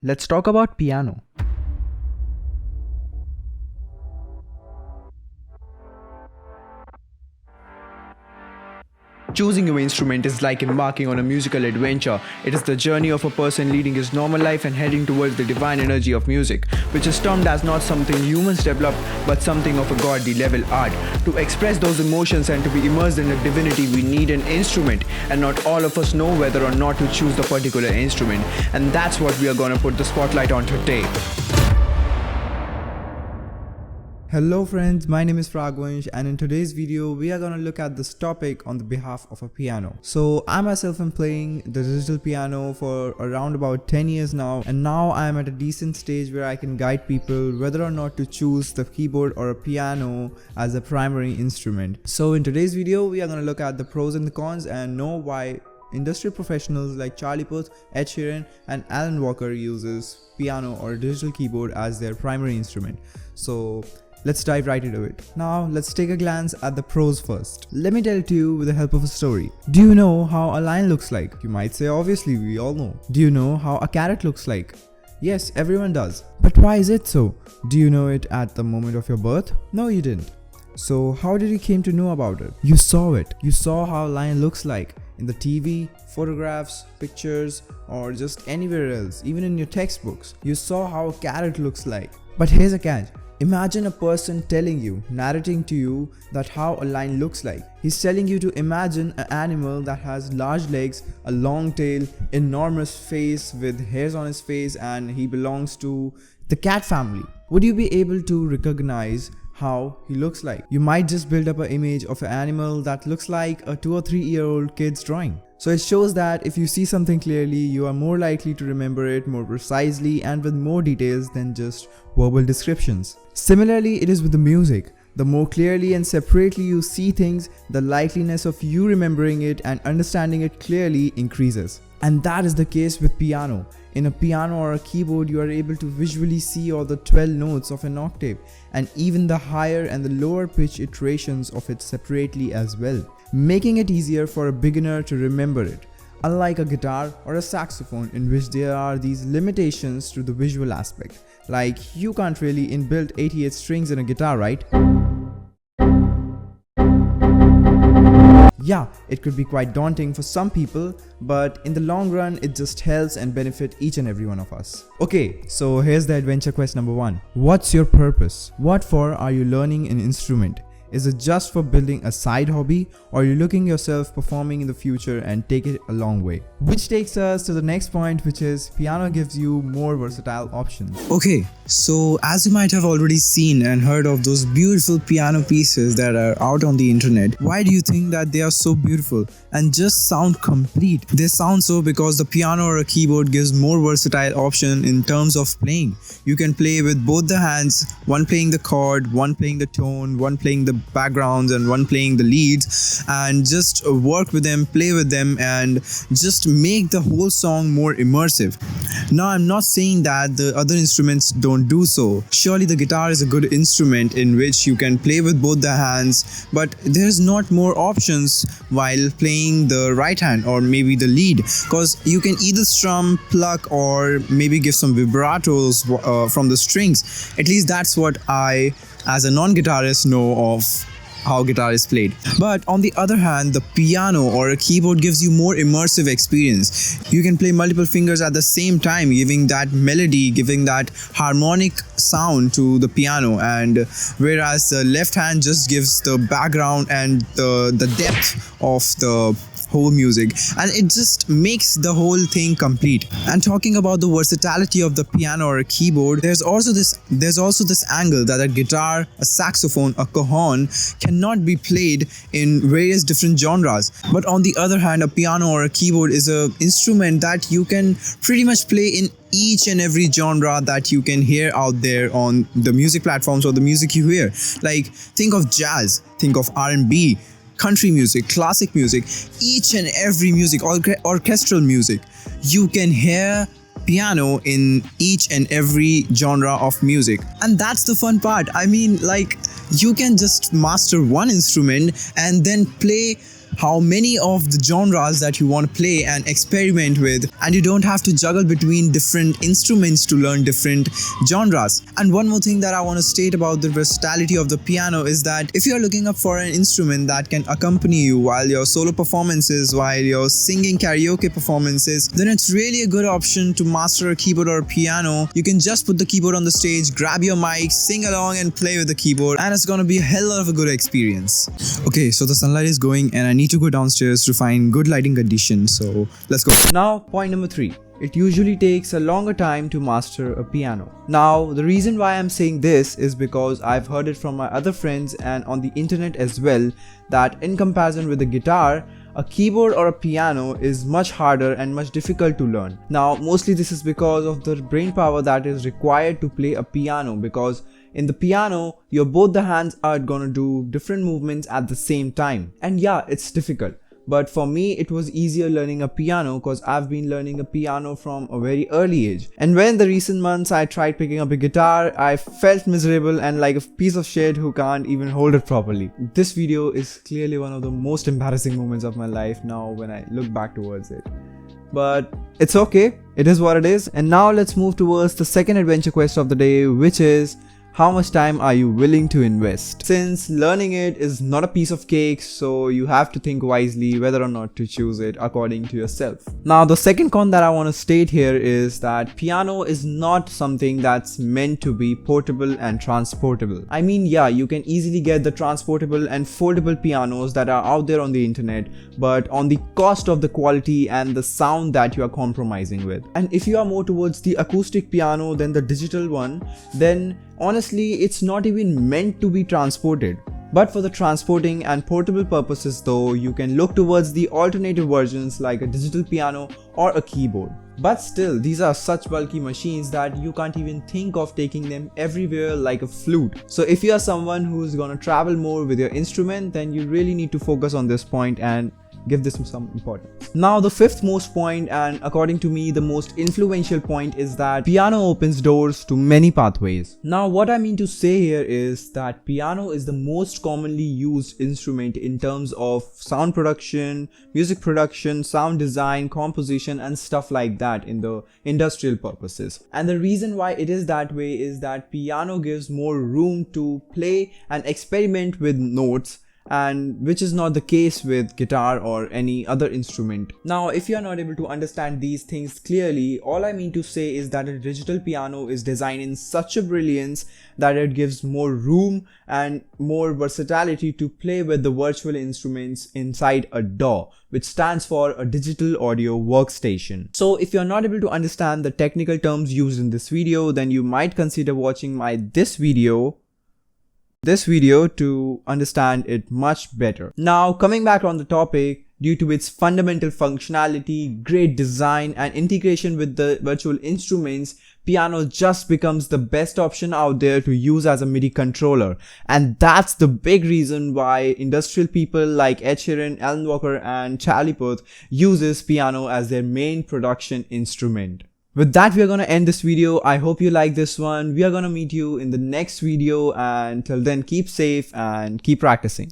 Let's talk about piano. Choosing your instrument is like embarking on a musical adventure. It is the journey of a person leading his normal life and heading towards the divine energy of music, which is termed as not something humans develop, but something of a godly level art. To express those emotions and to be immersed in the divinity, we need an instrument, and not all of us know whether or not to choose the particular instrument. And that's what we are gonna put the spotlight on today. Hello friends, my name is Pragwansh, and in today's video we are gonna look at this topic on the behalf of a piano. So I myself am playing the digital piano for around about 10 years now, and now I am at a decent stage where I can guide people whether or not to choose the keyboard or a piano as a primary instrument. So in today's video we are gonna look at the pros and the cons and know why industry professionals like Charlie Puth, Ed Sheeran and Alan Walker uses piano or digital keyboard as their primary instrument. So let's dive right into it. Now let's take a glance at the pros first. Let me tell it to you with the help of a story. Do you know how a lion looks like? You might say obviously, we all know. Do you know how a carrot looks like? Yes, everyone does. But why is it so? Do you know it at the moment of your birth? No, you didn't. So how did you came to know about it? You saw it. You saw how a lion looks like in the TV, photographs, pictures, or just anywhere else, even in your textbooks. You saw how a carrot looks like. But here's a catch. Imagine a person telling you, narrating to you that how a lion looks like. He's telling you to imagine an animal that has large legs, a long tail, enormous face with hairs on his face, and he belongs to the cat family. Would you be able to recognize how he looks like? You might just build up an image of an animal that looks like a 2 or 3 year old kid's drawing. So it shows that if you see something clearly, you are more likely to remember it more precisely and with more details than just verbal descriptions. Similarly, it is with the music. The more clearly and separately you see things, the likeliness of you remembering it and understanding it clearly increases. And that is the case with piano. In a piano or a keyboard, you are able to visually see all the 12 notes of an octave and even the higher and the lower pitch iterations of it separately as well, making it easier for a beginner to remember it. Unlike a guitar or a saxophone, in which there are these limitations to the visual aspect. Like, you can't really inbuilt 88 strings in a guitar, right? Yeah, it could be quite daunting for some people, but in the long run, it just helps and benefits each and every one of us. Okay, so here's the adventure quest number 1. What's your purpose? What for are you learning an instrument? Is it just for building a side hobby, or are you looking yourself performing in the future and take it a long way? Which takes us to the next point, which is piano gives you more versatile options. Okay, so as you might have already seen and heard of those beautiful piano pieces that are out on the internet, why do you think that they are so beautiful and just sound complete? They sound so because the piano or a keyboard gives more versatile option in terms of playing. You can play with both the hands, one playing the chord, one playing the tone, one playing the backgrounds and one playing the leads, and just work with them, play with them, and just make the whole song more immersive. Now, I'm not saying that the other instruments don't do so. Surely the guitar is a good instrument in which you can play with both the hands, but there's not more options while playing the right hand or maybe the lead, because you can either strum, pluck, or maybe give some vibratos from the strings. At least that's what I, as a non-guitarist, know of how guitar is played. But on the other hand, the piano or a keyboard gives you more immersive experience. You can play multiple fingers at the same time, giving that melody, giving that harmonic sound to the piano, and whereas the left hand just gives the background and the depth of the whole music, and it just makes the whole thing complete. And talking about the versatility of the piano or a keyboard, there's also this angle that a guitar, a saxophone, a cajon cannot be played in various different genres. But on the other hand, a piano or a keyboard is an instrument that you can pretty much play in each and every genre that you can hear out there on the music platforms or the music you hear. Like, think of jazz, think of R&B, country music, classic music, each and every music, orchestral music. You can hear piano in each and every genre of music. And that's the fun part. I mean, like, you can just master one instrument and then play how many of the genres that you want to play and experiment with, and you don't have to juggle between different instruments to learn different genres. And one more thing that I want to state about the versatility of the piano is that if you're looking up for an instrument that can accompany you while your solo performances, while you're singing karaoke performances, then it's really a good option to master a keyboard or a piano. You can just put the keyboard on the stage, grab your mic, sing along and play with the keyboard, and it's gonna be a hell of a good experience. Okay, so the sunlight is going and I need to go downstairs to find good lighting conditions, so let's go. Now, point number 3. It usually takes a longer time to master a piano. Now, the reason why I'm saying this is because I've heard it from my other friends and on the internet as well, that in comparison with the guitar, a keyboard or a piano is much harder and much difficult to learn. Now, mostly this is because of the brain power that is required to play a piano, because in the piano, both the hands are gonna do different movements at the same time. And yeah, it's difficult. But for me, it was easier learning a piano because I've been learning a piano from a very early age. And when in the recent months I tried picking up a guitar, I felt miserable and like a piece of shit who can't even hold it properly. This video is clearly one of the most embarrassing moments of my life now when I look back towards it. But it's okay, it is what it is. And now let's move towards the second adventure quest of the day, which is how much time are you willing to invest? Since learning it is not a piece of cake, so you have to think wisely whether or not to choose it according to yourself. Now, the second con that I want to state here is that piano is not something that's meant to be portable and transportable. I mean, yeah, you can easily get the transportable and foldable pianos that are out there on the internet, but on the cost of the quality and the sound that you are compromising with. And if you are more towards the acoustic piano than the digital one, then honestly, it's not even meant to be transported. But for the transporting and portable purposes though, you can look towards the alternative versions like a digital piano or a keyboard. But still, these are such bulky machines that you can't even think of taking them everywhere like a flute. So if you are someone who's gonna travel more with your instrument, then you really need to focus on this point and give this some importance. Now, the fifth most point, and according to me the most influential point, is that piano opens doors to many pathways. Now, what I mean to say here is that piano is the most commonly used instrument in terms of sound production, music production, sound design, composition and stuff like that in the industrial purposes. And the reason why it is that way is that piano gives more room to play and experiment with notes, and which is not the case with guitar or any other instrument. Now, if you are not able to understand these things clearly, all I mean to say is that a digital piano is designed in such a brilliance that it gives more room and more versatility to play with the virtual instruments inside a DAW, which stands for a digital audio workstation. So if you're not able to understand the technical terms used in this video, then you might consider watching this video to understand it much better. Now, coming back on the topic, due to its fundamental functionality, great design and integration with the virtual instruments, piano just becomes the best option out there to use as a MIDI controller. And that's the big reason why industrial people like Ed Sheeran, Alan Walker and Charlie Puth uses piano as their main production instrument. With that, we are going to end this video. I hope you like this one. We are going to meet you in the next video, and till then, keep safe and keep practicing.